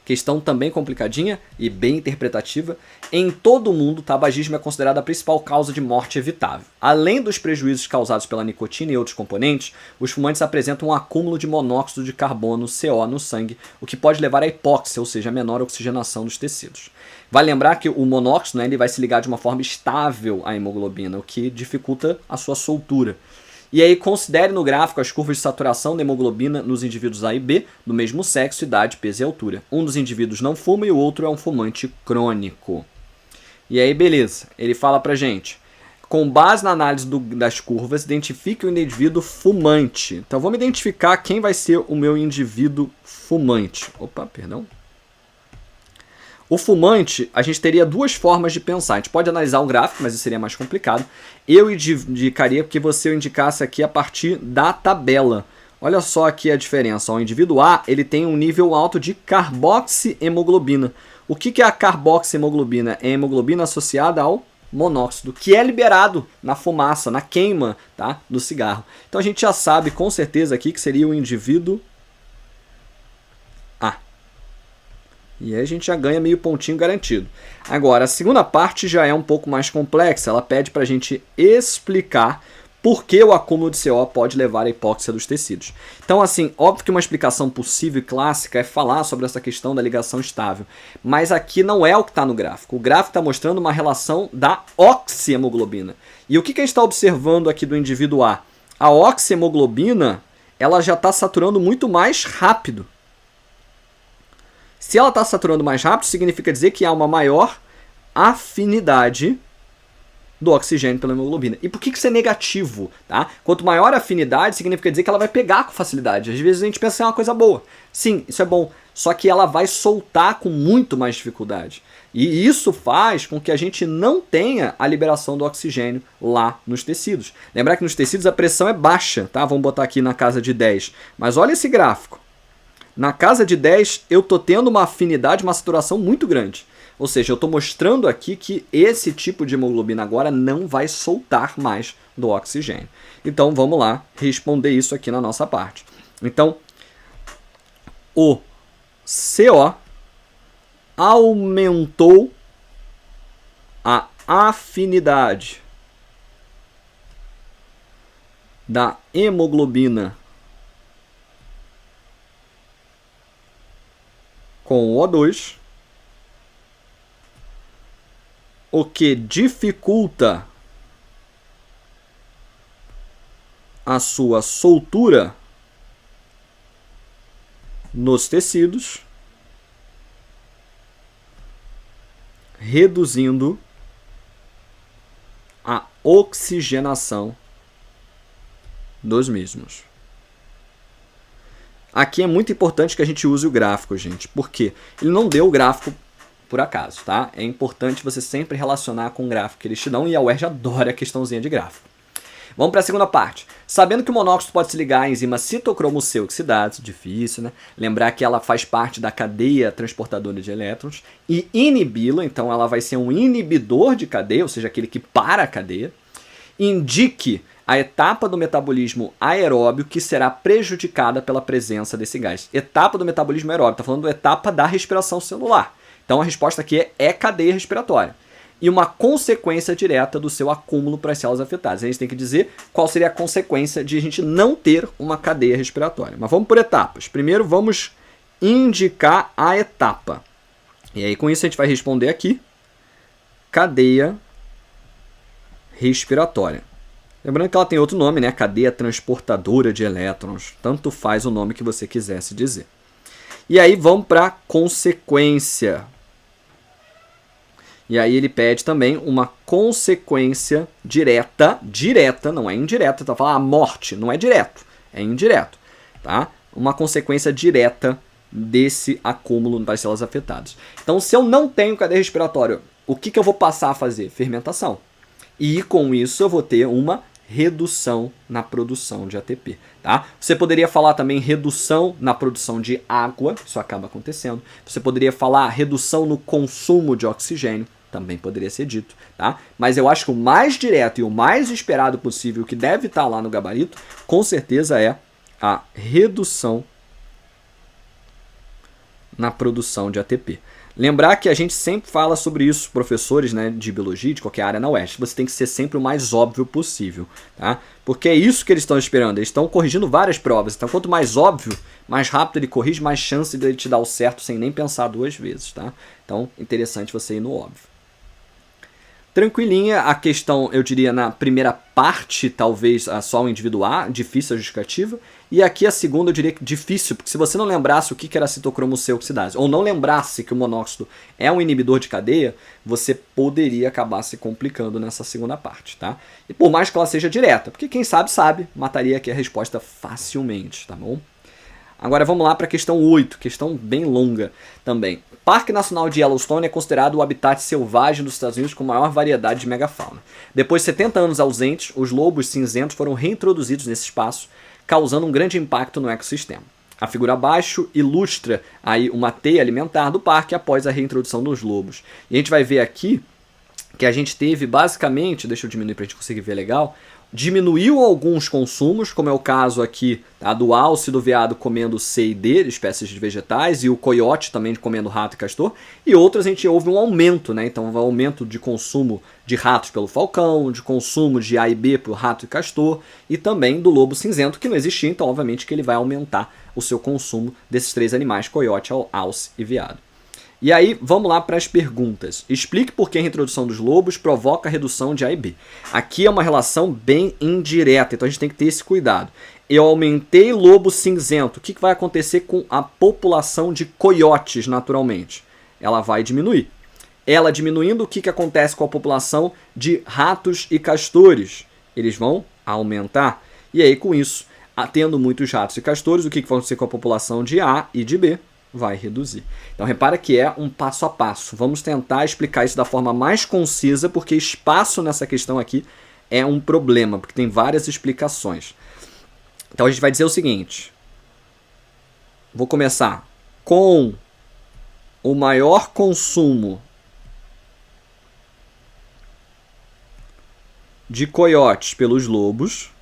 Questão também complicadinha e bem interpretativa. Em todo o mundo, o tabagismo é considerado a principal causa de morte evitável. Além dos prejuízos causados pela nicotina e outros componentes, os fumantes apresentam um acúmulo de monóxido de carbono, CO, no sangue, o que pode levar à hipóxia, ou seja, a menor oxigenação dos tecidos. Vale lembrar que o monóxido, né, ele vai se ligar de uma forma estável à hemoglobina, o que dificulta a sua soltura. E aí considere no gráfico as curvas de saturação da hemoglobina nos indivíduos A e B, do mesmo sexo, idade, peso e altura. Um dos indivíduos não fuma e o outro é um fumante crônico. E aí beleza, ele fala pra gente, com base na análise das curvas, identifique o indivíduo fumante. Então vamos identificar quem vai ser o meu indivíduo fumante. Opa, perdão. O fumante, a gente teria duas formas de pensar. A gente pode analisar um gráfico, mas isso seria mais complicado. Eu indicaria que você indicasse aqui a partir da tabela. Olha só aqui a diferença. O indivíduo A, ele tem um nível alto de carboxihemoglobina. O que é a carboxihemoglobina? É a hemoglobina associada ao monóxido, que é liberado na fumaça, na queima, tá, do cigarro. Então a gente já sabe com certeza aqui que seria o indivíduo A. E aí a gente já ganha meio pontinho garantido. Agora, a segunda parte já é um pouco mais complexa. Ela pede para a gente explicar por que o acúmulo de CO pode levar à hipóxia dos tecidos. Então, assim, óbvio que uma explicação possível e clássica é falar sobre essa questão da ligação estável. Mas aqui não é o que está no gráfico. O gráfico está mostrando uma relação da oxihemoglobina. E o que a gente está observando aqui do indivíduo A? A oxihemoglobina, ela já está saturando muito mais rápido. Se ela está saturando mais rápido, significa dizer que há uma maior afinidade do oxigênio pela hemoglobina. E por que isso é negativo? Tá? Quanto maior a afinidade, significa dizer que ela vai pegar com facilidade. Às vezes a gente pensa que é uma coisa boa. Sim, isso é bom. Só que ela vai soltar com muito mais dificuldade. E isso faz com que a gente não tenha a liberação do oxigênio lá nos tecidos. Lembrar que nos tecidos a pressão é baixa, tá? Vamos botar aqui na casa de 10. Mas olha esse gráfico. Na casa de 10, eu estou tendo uma afinidade, uma saturação muito grande. Ou seja, eu estou mostrando aqui que esse tipo de hemoglobina agora não vai soltar mais do oxigênio. Então, vamos lá responder isso aqui na nossa parte. Então, o CO aumentou a afinidade da hemoglobina com o O2, o que dificulta a sua soltura nos tecidos, reduzindo a oxigenação dos mesmos. Aqui é muito importante que a gente use o gráfico, gente, porque ele não deu o gráfico por acaso, tá? É importante você sempre relacionar com o gráfico que eles te dão, e a UERJ adora a questãozinha de gráfico. Vamos para a segunda parte. Sabendo que o monóxido pode se ligar à enzima citocromo C oxidase, difícil, né? Lembrar que ela faz parte da cadeia transportadora de elétrons, e inibi-la, então ela vai ser um inibidor de cadeia, ou seja, aquele que para a cadeia. Indique a etapa do metabolismo aeróbio que será prejudicada pela presença desse gás. Etapa do metabolismo aeróbio, está falando da etapa da respiração celular. Então a resposta aqui é cadeia respiratória. E uma consequência direta do seu acúmulo para as células afetadas. A gente tem que dizer qual seria a consequência de a gente não ter uma cadeia respiratória. Mas vamos por etapas. Primeiro vamos indicar a etapa. E aí com isso a gente vai responder aqui, cadeia respiratória. Lembrando que ela tem outro nome, né? Cadeia transportadora de elétrons. Tanto faz o nome que você quisesse dizer. E aí vamos para a consequência. E aí ele pede também uma consequência direta, não é indireta, tá falando a morte, não é direto, é indireto, tá? Uma consequência direta desse acúmulo das células afetadas. Então, se eu não tenho cadeia respiratória, o que eu vou passar a fazer? Fermentação. E com isso eu vou ter uma redução na produção de ATP, tá? Você poderia falar também redução na produção de água, isso acaba acontecendo. Você poderia falar redução no consumo de oxigênio, também poderia ser dito, tá? Mas eu acho que o mais direto e o mais esperado possível, que deve estar lá no gabarito, com certeza é a redução na produção de ATP. Lembrar que a gente sempre fala sobre isso, professores, né, de biologia, de qualquer área na UEST. Você tem que ser sempre o mais óbvio possível, tá? Porque é isso que eles estão esperando. Eles estão corrigindo várias provas. Então, quanto mais óbvio, mais rápido ele corrige, mais chance dele te dar o certo sem nem pensar duas vezes, tá? Então, interessante você ir no óbvio. Tranquilinha a questão, eu diria, na primeira parte, talvez só o indivíduo A, difícil a justificativa. E aqui a segunda, eu diria que difícil, porque se você não lembrasse o que era citocromo C oxidase, ou não lembrasse que o monóxido é um inibidor de cadeia, você poderia acabar se complicando nessa segunda parte, tá? E por mais que ela seja direta, porque quem sabe, sabe, mataria aqui a resposta facilmente, tá bom? Agora vamos lá para a questão 8, questão bem longa também. Parque Nacional de Yellowstone é considerado o habitat selvagem dos Estados Unidos com maior variedade de megafauna. Depois de 70 anos ausentes, os lobos cinzentos foram reintroduzidos nesse espaço, causando um grande impacto no ecossistema. A figura abaixo ilustra aí uma teia alimentar do parque após a reintrodução dos lobos. E a gente vai ver aqui que a gente teve basicamente, deixa eu diminuir para a gente conseguir ver legal, diminuiu alguns consumos, como é o caso aqui do alce do veado comendo C e D, espécies de vegetais, e o coiote também comendo rato e castor, e outras a gente houve um aumento, né? Então um aumento de consumo de ratos pelo falcão, de consumo de A e B por rato e castor, e também do lobo cinzento, que não existia, então obviamente que ele vai aumentar o seu consumo desses três animais, coiote, alce e veado. E aí, vamos lá para as perguntas. Explique por que a reintrodução dos lobos provoca a redução de A e B. Aqui é uma relação bem indireta, então a gente tem que ter esse cuidado. Eu aumentei lobo cinzento. O que vai acontecer com a população de coiotes, naturalmente? Ela vai diminuir. Ela diminuindo, o que acontece com a população de ratos e castores? Eles vão aumentar. E aí, com isso, tendo muitos ratos e castores, o que vai acontecer com a população de A e de B? Vai reduzir. Então repara que é um passo a passo. Vamos tentar explicar isso da forma mais concisa, porque espaço nessa questão aqui é um problema, porque tem várias explicações. Então a gente vai dizer o seguinte. Vou começar com o maior consumo de coiotes pelos lobos.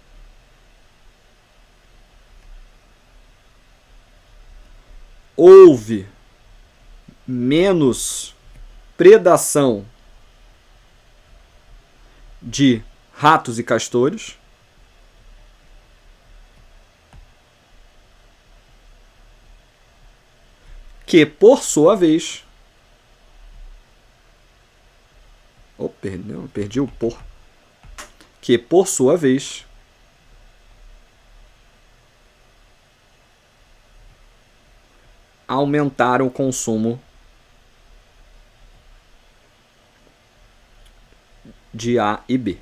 Houve menos predação de ratos e castores. Que, por sua vez... perdi o por. Que, por sua vez... aumentaram o consumo de A e B.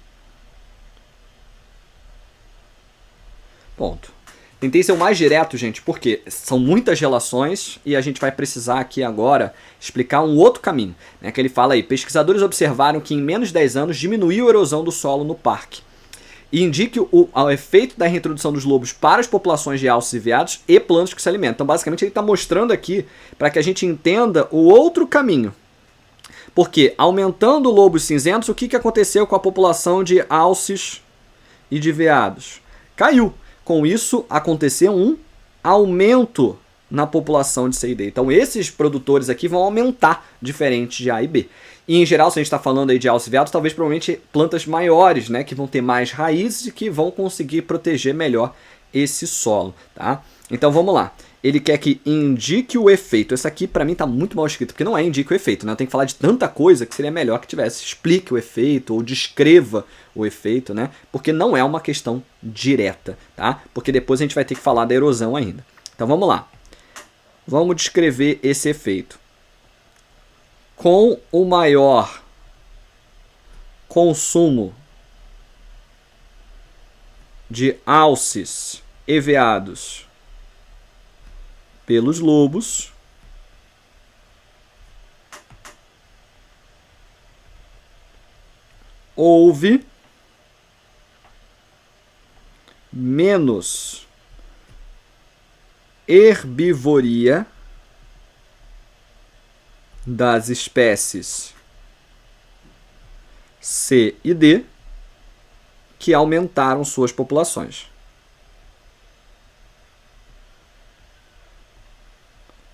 Ponto. Tentei ser o mais direto, gente, porque são muitas relações e a gente vai precisar aqui agora explicar um outro caminho, né, que ele fala aí, pesquisadores observaram que em menos de 10 anos diminuiu a erosão do solo no parque. E indique o efeito da reintrodução dos lobos para as populações de alces e veados e plantas que se alimentam. Então, basicamente, ele está mostrando aqui para que a gente entenda o outro caminho. Porque, aumentando lobos cinzentos, o que aconteceu com a população de alces e de veados? Caiu. Com isso, aconteceu um aumento na população de C e D. Então, esses produtores aqui vão aumentar, diferente de A e B. E, em geral, se a gente está falando aí de alce e veados, talvez provavelmente plantas maiores, né, que vão ter mais raízes e que vão conseguir proteger melhor esse solo, tá? Então, vamos lá. Ele quer que indique o efeito. Essa aqui, para mim, está muito mal escrito, porque não é indique o efeito, né? Eu tenho que falar de tanta coisa que seria melhor que tivesse explique o efeito ou descreva o efeito, né? Porque não é uma questão direta, tá? Porque depois a gente vai ter que falar da erosão ainda. Então, vamos lá. Vamos descrever esse efeito. Com o maior consumo de alces e veados pelos lobos, houve menos herbivoria das espécies C e D que aumentaram suas populações.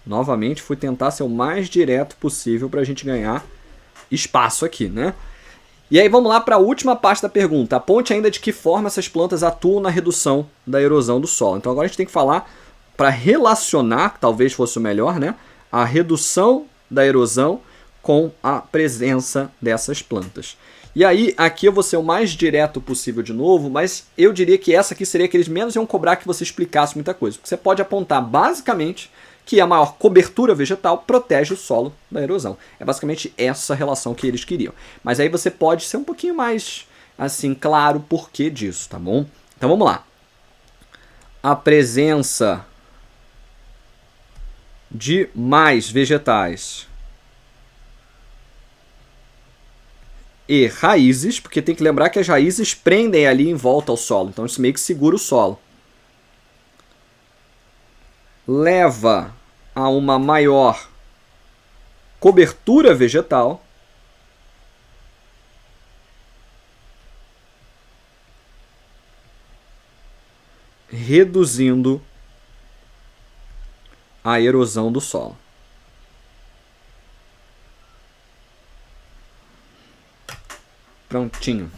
Novamente, fui tentar ser o mais direto possível para a gente ganhar espaço aqui, né? E aí vamos lá para a última parte da pergunta. Aponte ainda de que forma essas plantas atuam na redução da erosão do solo. Então agora a gente tem que falar, para relacionar, talvez fosse o melhor, né? A redução da erosão com a presença dessas plantas. E aí, aqui eu vou ser o mais direto possível de novo, mas eu diria que essa aqui seria que eles menos iam cobrar que você explicasse muita coisa. Porque você pode apontar basicamente que a maior cobertura vegetal protege o solo da erosão. É basicamente essa relação que eles queriam. Mas aí você pode ser um pouquinho mais, assim, claro o porquê disso, tá bom? Então vamos lá. A presença de mais vegetais e raízes, porque tem que lembrar que as raízes prendem ali em volta ao solo, então isso meio que segura o solo. Leva a uma maior cobertura vegetal reduzindo a erosão do solo. Prontinho.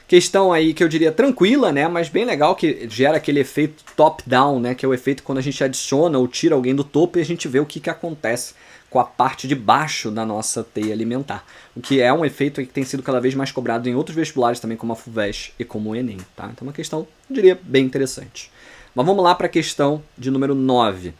Questão aí que eu diria tranquila, né, mas bem legal, que gera aquele efeito top-down, né, que é o efeito quando a gente adiciona ou tira alguém do topo e a gente vê o que acontece com a parte de baixo da nossa teia alimentar. O que é um efeito que tem sido cada vez mais cobrado em outros vestibulares também, como a FUVEST e como o Enem. Tá? Então é uma questão, eu diria, bem interessante. Mas vamos lá para a questão de número 9.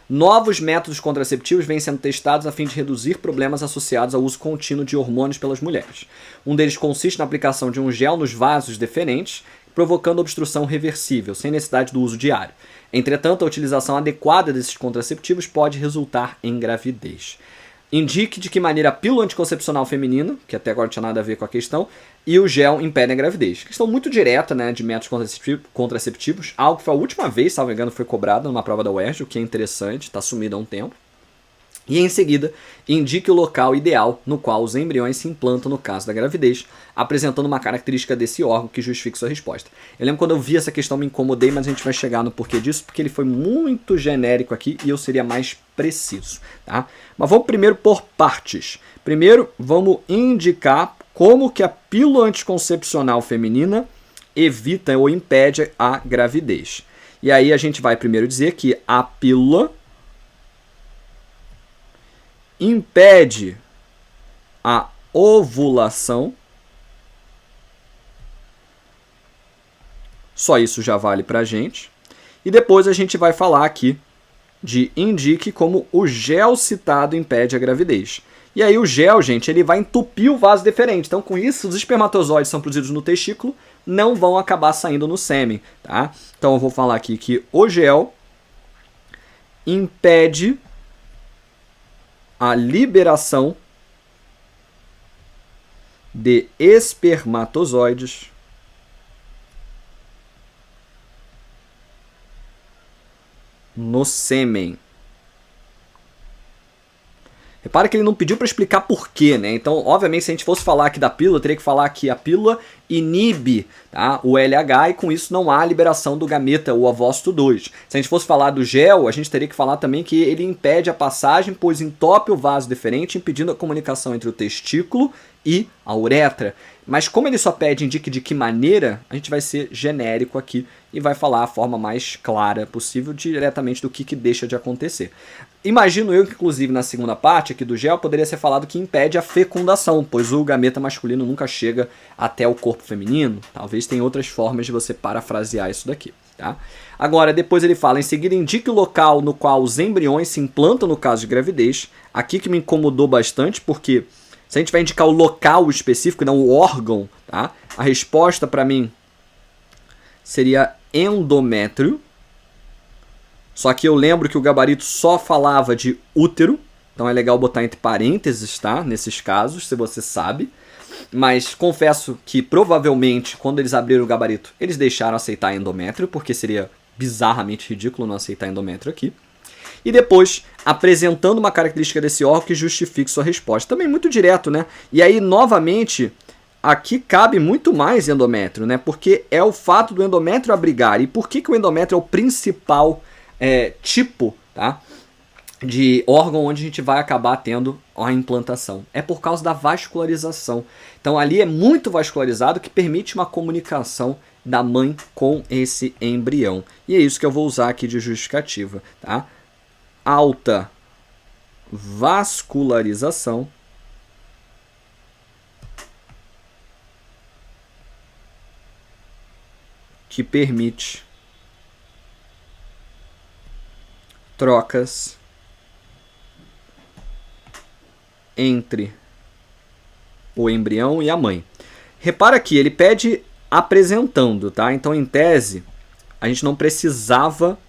Novos métodos contraceptivos vêm sendo testados a fim de reduzir problemas associados ao uso contínuo de hormônios pelas mulheres. Um deles consiste na aplicação de um gel nos vasos deferentes, provocando obstrução reversível, sem necessidade do uso diário. Entretanto, a utilização adequada desses contraceptivos pode resultar em gravidez. Indique de que maneira a pílula anticoncepcional feminina, que até agora não tinha nada a ver com a questão, e o gel impedem a gravidez. Questão muito direta, né, de métodos contraceptivos, algo que foi a última vez, salvo engano, foi cobrado numa prova da UERJ, o que é interessante, está sumido há um tempo. E em seguida, indique o local ideal no qual os embriões se implantam no caso da gravidez, apresentando uma característica desse órgão que justifique sua resposta. Eu lembro quando eu vi essa questão me incomodei, mas a gente vai chegar no porquê disso, porque ele foi muito genérico aqui e eu seria mais preciso. Tá? Mas vamos primeiro por partes. Primeiro, vamos indicar como que a pílula anticoncepcional feminina evita ou impede a gravidez. E aí a gente vai primeiro dizer que a pílula impede a ovulação. Só isso já vale pra gente. E depois a gente vai falar aqui de indique como o gel citado impede a gravidez. E aí o gel, gente, ele vai entupir o vaso deferente. Então com isso os espermatozoides são produzidos no testículo, não vão acabar saindo no sêmen, tá? Então eu vou falar aqui que o gel impede a liberação de espermatozoides no sêmen. Repara que ele não pediu para explicar porquê, né? Então, obviamente, se a gente fosse falar aqui da pílula, eu teria que falar que a pílula inibe, tá, o LH e com isso não há liberação do gameta, o ovócito 2. Se a gente fosse falar do gel, a gente teria que falar também que ele impede a passagem, pois entope o vaso deferente, impedindo a comunicação entre o testículo e a uretra. Mas como ele só pede indique de que maneira, a gente vai ser genérico aqui e vai falar a forma mais clara possível diretamente do que deixa de acontecer. Imagino eu que, inclusive, na segunda parte aqui do gel, poderia ser falado que impede a fecundação, pois o gameta masculino nunca chega até o corpo feminino. Talvez tenha outras formas de você parafrasear isso daqui. Tá? Agora, depois ele fala, em seguida, indique o local no qual os embriões se implantam no caso de gravidez. Aqui que me incomodou bastante, porque se a gente vai indicar o local específico, não o órgão, tá? A resposta para mim seria endométrio. Só que eu lembro que o gabarito só falava de útero, então é legal botar entre parênteses, tá? Nesses casos, se você sabe. Mas confesso que provavelmente quando eles abriram o gabarito, eles deixaram aceitar endométrio, porque seria bizarramente ridículo não aceitar endométrio aqui. E depois, apresentando uma característica desse órgão que justifique sua resposta. Também muito direto, né? E aí, novamente, aqui cabe muito mais endométrio, né? Porque é o fato do endométrio abrigar. E por que o endométrio é o principal tipo, tá, de órgão onde a gente vai acabar tendo a implantação? É por causa da vascularização. Então ali é muito vascularizado, que permite uma comunicação da mãe com esse embrião. E é isso que eu vou usar aqui de justificativa, tá? Alta vascularização que permite trocas entre o embrião e a mãe. Repara que ele pede apresentando, tá? Então, em tese, a gente não precisava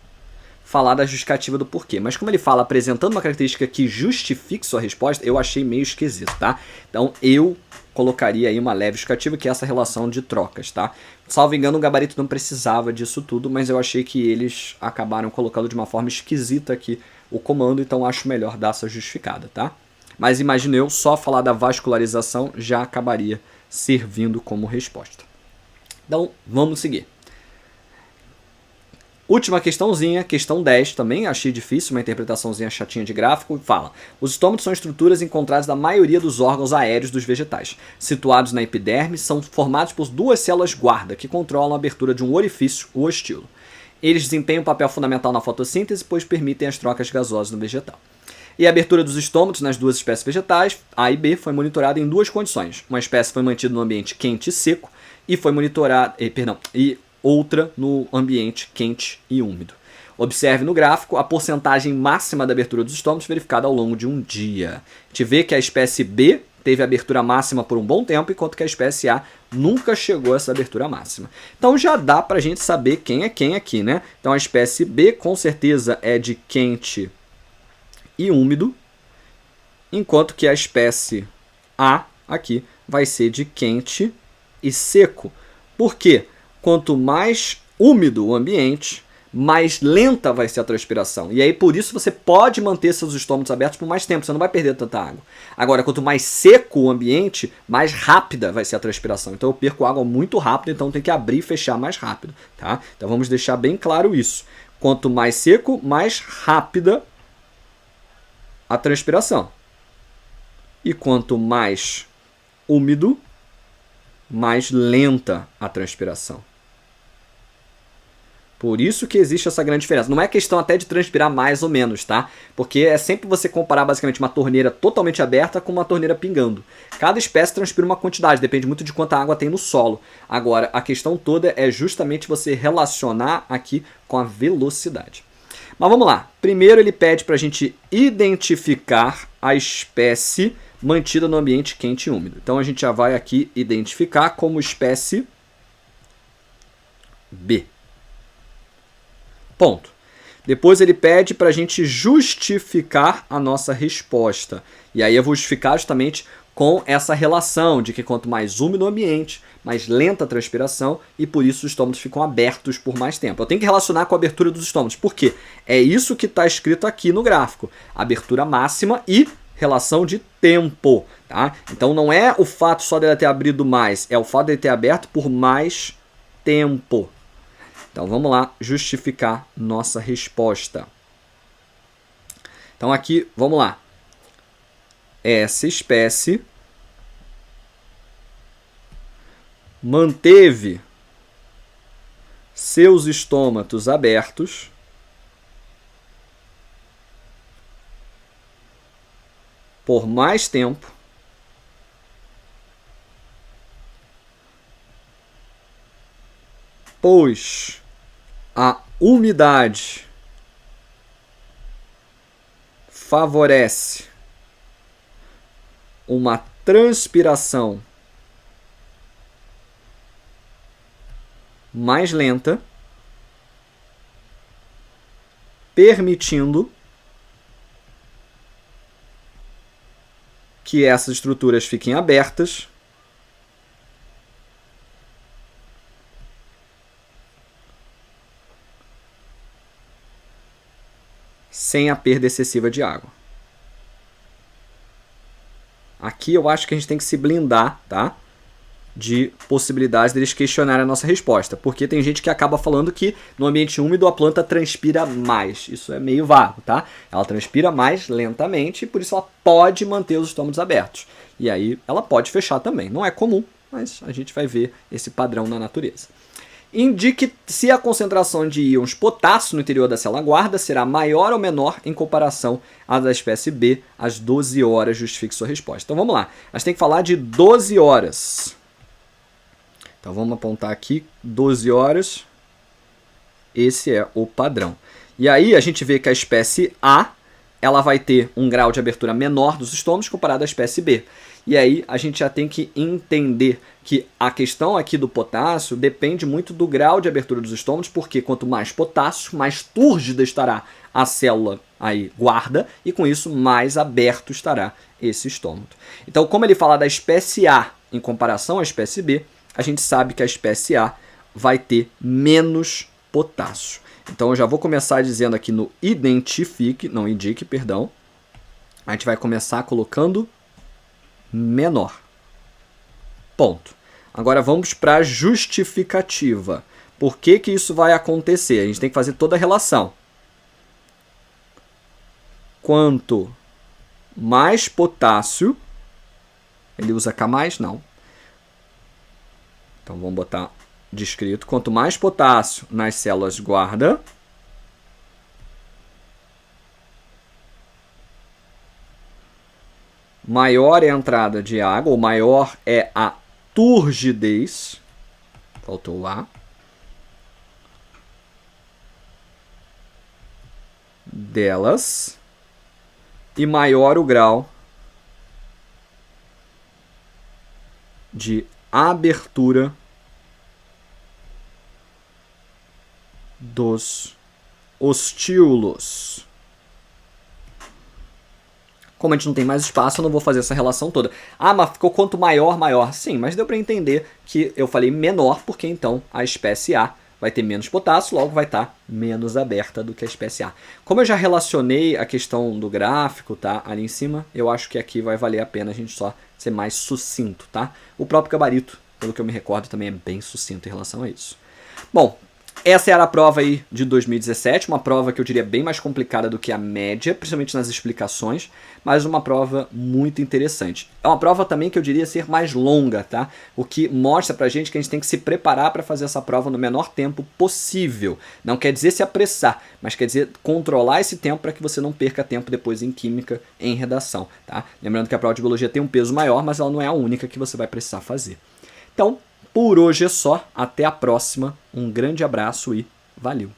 falar da justificativa do porquê. Mas como ele fala apresentando uma característica que justifique sua resposta, eu achei meio esquisito, tá? Então, eu colocaria aí uma leve justificativa, que é essa relação de trocas, tá? Salvo engano, o gabarito não precisava disso tudo, mas eu achei que eles acabaram colocando de uma forma esquisita aqui o comando, então acho melhor dar essa justificada, tá? Mas imagino eu, só falar da vascularização já acabaria servindo como resposta. Então, vamos seguir. Última questãozinha, questão 10 também, achei difícil, uma interpretaçãozinha chatinha de gráfico, fala: os estômatos são estruturas encontradas na maioria dos órgãos aéreos dos vegetais. Situados na epiderme, são formados por duas células guarda, que controlam a abertura de um orifício, o estilo. Eles desempenham um papel fundamental na fotossíntese, pois permitem as trocas gasosas no vegetal. E a abertura dos estômatos nas duas espécies vegetais, A e B, foi monitorada em duas condições. Uma espécie foi mantida no ambiente quente e seco, e foi monitorada, outra no ambiente quente e úmido. Observe no gráfico a porcentagem máxima da abertura dos estômatos verificada ao longo de um dia. A gente vê que a espécie B teve abertura máxima por um bom tempo, enquanto que a espécie A nunca chegou a essa abertura máxima. Então já dá pra gente saber quem é quem aqui, né? Então a espécie B com certeza é de quente e úmido, enquanto que a espécie A aqui vai ser de quente e seco. Por quê? Quanto mais úmido o ambiente, mais lenta vai ser a transpiração. E aí, por isso, você pode manter seus estômatos abertos por mais tempo, você não vai perder tanta água. Agora, quanto mais seco o ambiente, mais rápida vai ser a transpiração. Então, eu perco água muito rápido, então tem que abrir e fechar mais rápido, tá? Então, vamos deixar bem claro isso. Quanto mais seco, mais rápida a transpiração. E quanto mais úmido, mais lenta a transpiração. Por isso que existe essa grande diferença. Não é questão até de transpirar mais ou menos, tá? Porque é sempre você comparar basicamente uma torneira totalmente aberta com uma torneira pingando. Cada espécie transpira uma quantidade, depende muito de quanta água tem no solo. Agora, a questão toda é justamente você relacionar aqui com a velocidade. Mas vamos lá. Primeiro ele pede para a gente identificar a espécie mantida no ambiente quente e úmido. Então a gente já vai aqui identificar como espécie B. Ponto. Depois ele pede para a gente justificar a nossa resposta. E aí eu vou justificar justamente com essa relação de que quanto mais úmido o ambiente, mais lenta a transpiração e por isso os estômatos ficam abertos por mais tempo. Eu tenho que relacionar com a abertura dos estômatos. Por quê? É isso que está escrito aqui no gráfico. Abertura máxima e relação de tempo. Tá? Então não é o fato só dele ter abrido mais, é o fato dele ter aberto por mais tempo. Então vamos lá justificar nossa resposta. Então aqui, vamos lá. Essa espécie manteve seus estômatos abertos por mais tempo pois a umidade favorece uma transpiração mais lenta, permitindo que essas estruturas fiquem abertas sem a perda excessiva de água. Aqui eu acho que a gente tem que se blindar, tá? De possibilidades deles questionarem a nossa resposta. Porque tem gente que acaba falando que no ambiente úmido a planta transpira mais. Isso é meio vago, tá? Ela transpira mais lentamente e por isso ela pode manter os estômagos abertos. E aí ela pode fechar também. Não é comum, mas a gente vai ver esse padrão na natureza. Indique se a concentração de íons potássio no interior da célula guarda será maior ou menor em comparação à da espécie B às 12 horas. Justifique sua resposta. Então vamos lá. A gente tem que falar de 12 horas. Então vamos apontar aqui 12 horas. Esse é o padrão. E aí a gente vê que a espécie A ela vai ter um grau de abertura menor dos estômagos comparado à espécie B. E aí a gente já tem que entender que a questão aqui do potássio depende muito do grau de abertura dos estômagos, porque quanto mais potássio, mais túrgida estará a célula aí guarda, e com isso mais aberto estará esse estômago. Então, como ele fala da espécie A em comparação à espécie B, a gente sabe que a espécie A vai ter menos potássio. Então eu já vou começar dizendo aqui no indique, perdão. A gente vai começar colocando menor. Ponto. Agora vamos para a justificativa. Por que que isso vai acontecer? A gente tem que fazer toda a relação. Quanto mais potássio, ele usa K+? Não. Então vamos botar descrito. Quanto mais potássio nas células guarda, maior é a entrada de água, ou maior é a turgidez, faltou o A, delas, e maior o grau de abertura dos ostíolos. Como a gente não tem mais espaço, eu não vou fazer essa relação toda. Ah, mas ficou quanto maior, maior. Sim, mas deu para entender que eu falei menor, porque então a espécie A vai ter menos potássio, logo vai estar menos aberta do que a espécie A. Como eu já relacionei a questão do gráfico, tá, ali em cima, eu acho que aqui vai valer a pena a gente só ser mais sucinto, tá? O próprio gabarito, pelo que eu me recordo, também é bem sucinto em relação a isso. Bom, essa era a prova aí de 2017, uma prova que eu diria bem mais complicada do que a média, principalmente nas explicações, mas uma prova muito interessante. É uma prova também que eu diria ser mais longa, tá? O que mostra pra gente que a gente tem que se preparar para fazer essa prova no menor tempo possível. Não quer dizer se apressar, mas quer dizer controlar esse tempo para que você não perca tempo depois em química, em redação, tá? Lembrando que a prova de biologia tem um peso maior, mas ela não é a única que você vai precisar fazer. Então, por hoje é só. Até a próxima. Um grande abraço e valeu!